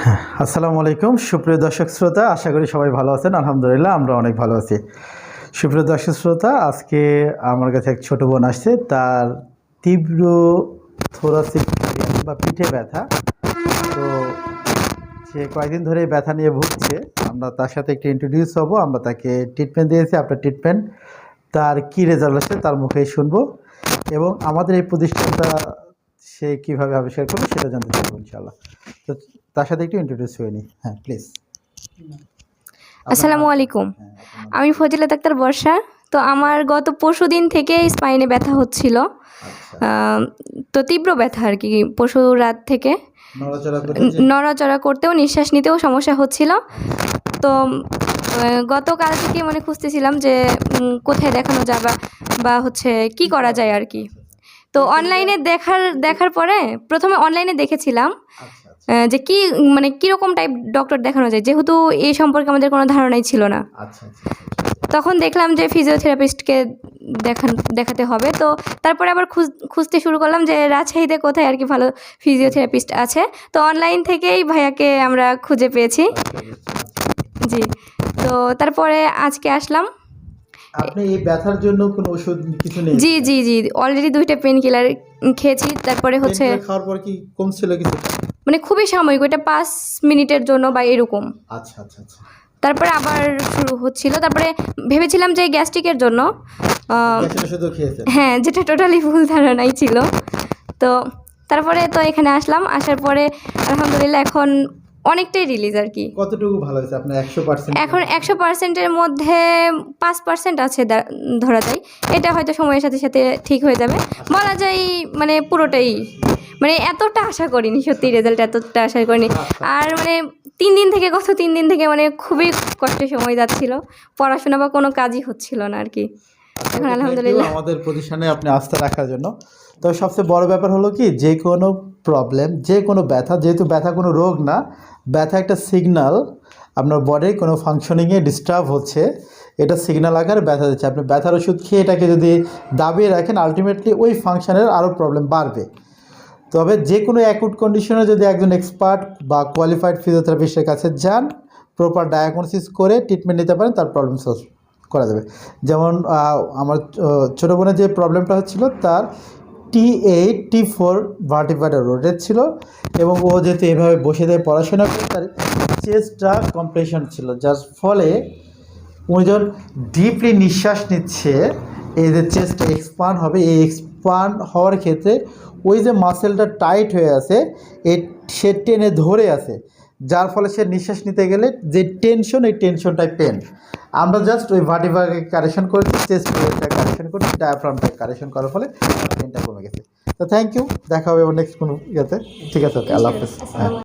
আসসালামু আলাইকুম সুপ্রিয় দর্শক শ্রোতা, আশা করি সবাই ভালো আছেন। আলহামদুলিল্লাহ আমরা অনেক ভালো আছি। সুপ্রিয় দর্শক শ্রোতা, আজকে আমার কাছে এক ছোট বোন আসছে, তার তীব্র থোরাসিক বা পিঠে ব্যথা। তো সে কয়েকদিন ধরে ব্যথা নিয়ে ভুগছে। আমরা তার সাথে একটু ইন্ট্রোডিউস হব, আমরা তাকে ট্রিটমেন্ট দিয়েছি। আপনার ট্রিটমেন্ট তার কী রেজাল্ট আসছে তার মুখেই শুনবো, এবং আমাদের এই প্রতিষ্ঠানটা সে কীভাবে আবিষ্কার করবে সেটা জানতে চাইবো ইনশাআল্লাহ। তো তার সাথে একটু ইন্ট্রোডিউস হয়ে নিই। হ্যাঁ প্লিজ। আসসালামু আলাইকুম। আমি ফজিলাত আক্তার বর্ষা। তো আমার গত পরশুদিন থেকে স্পাইনে ব্যথা হচ্ছিল, তো তীব্র ব্যথা আর কি। পরশু রাত থেকে নড়াচড়া করতেও নিঃশ্বাস নিতেও সমস্যা হচ্ছিল। তো গতকাল থেকে মানে খুঁজতেছিলাম যে কোথায় দেখানো যাবে বা হচ্ছে কি করা যায় আর কি। তো অনলাইনে দেখার পরে প্রথমে অনলাইনে দেখেছিলাম যে কি মানে কীরকম টাইপ ডক্টর দেখানো যায়, যেহেতু এই সম্পর্কে আমাদের কোনো ধারণাই ছিল না। তখন দেখলাম যে ফিজিওথেরাপিস্টকে দেখাতে হবে। তো তারপরে আবার খুঁজতে শুরু করলাম যে রাজশাহীতে কোথায় আর কি ভালো ফিজিওথেরাপিস্ট আছে। তো অনলাইন থেকেই ভাইয়াকে আমরা খুঁজে পেয়েছি। জি, তো তারপরে আজকে আসলাম। আপনি এই ব্যথার জন্য কোনো ওষুধ কিছু নেই? জি জি জি অলরেডি 2টা পেন কিলার খেয়েছি। তারপরে হচ্ছে খাওয়ার পর কি কমছিল কিছু? মানে খুবই সাময়িক, ওইটা 5 মিনিটের জন্য বা এরকম। আচ্ছা আচ্ছা আচ্ছা। তারপরে আবার শুরু হচ্ছিল। তারপরে ভেবেছিলাম যে গ্যাস্ট্রিকের জন্য, হ্যাঁ, যেটা টোটালি ভুল ধারণাই ছিল। তো তারপরে তো এখানে আসলাম, আসার পরে আলহামদুলিল্লাহ এখন অনেকটাই রিলিজ আর কি। কতটুকু ভালো হয়েছে আপনার 100%? এখন 100%-এর মধ্যে 5% আছে ধরা যায়। এটা হয়তো সময়ের সাথে সাথে ঠিক হয়ে যাবে বলা যায়। মানে পুরোটাই মানে এতটা আশা করিনি, সত্যি রেজাল্ট এতটা আশা করিনি। আর মানে গত 3 দিন থেকে মানে খুবই কষ্টের সময় যাচ্ছিল, পড়াশোনা বা কোনো কাজই হচ্ছিল না আর কি। এখন আলহামদুলিল্লাহ আমাদের প্রতিষ্ঠানে আপনি আস্থা রাখার জন্য। তো সবচেয়ে বড় ব্যাপার হলো কি, যে কোনো প্রবলেম, যে কোনো ব্যথা, যেহেতু ব্যথা কোনো রোগ না, ব্যথা একটা সিগন্যাল, আপনার বডির কোনো ফাংশনিংয়ে ডিস্টার্ব হচ্ছে, এটা সিগন্যাল আকারে ব্যথা দিচ্ছে। আপনি ব্যথার ওষুধ খেয়ে এটাকে যদি দাবিয়ে রাখেন, আলটিমেটলি ওই ফাংশনের আরও প্রবলেম বাড়বে। তবে যে কোনো অ্যাকুট কন্ডিশনে যদি একজন এক্সপার্ট বা কোয়ালিফাইড ফিজিওথেরাপিস্টের কাছে যান, প্রপার ডায়াগনোসিস করে ট্রিটমেন্ট নিতে পারেন, তার প্রবলেম সলভ করা যাবে। যেমন আমার ছোটো বোনের যে প্রবলেমটা হচ্ছিল, তার T8 T4 ভার্টিব্রাটা রোটেট ছিল, এবং ও যেহেতু এভাবে বসে দিয়ে পড়াশোনা করে, তার চেস্টটা কম্প্রেশন ছিল, যার ফলে উনি যখন ডিপলি নিঃশ্বাস নিচ্ছে, এই যে চেস্ট এক্সপান্ড হবে, এই এক্সপান্ড হওয়ার ক্ষেত্রে ওই যে মাসেলটা টাইট হয়ে আছে, সে টেনে ধরে আছে, যার ফলে সে নিঃশ্বাস নিতে গেলে যে টেনশন, এই টেনশনটাই পেন। আমরা জাস্ট ওই ভার্টিব্রাকে কারেকশন করেছি, চেস্ট ওয়েটটা কারেকশন করেছি, ডায়াফ্রামটা কারেকশন করার ফলে পেনটা কমে গেছে। তো থ্যাংক ইউ, দেখা হবে নেক্সট কোনো ইয়েতে। ঠিক আছে, ওকে, আল্লাহ হাফেজ। হ্যাঁ।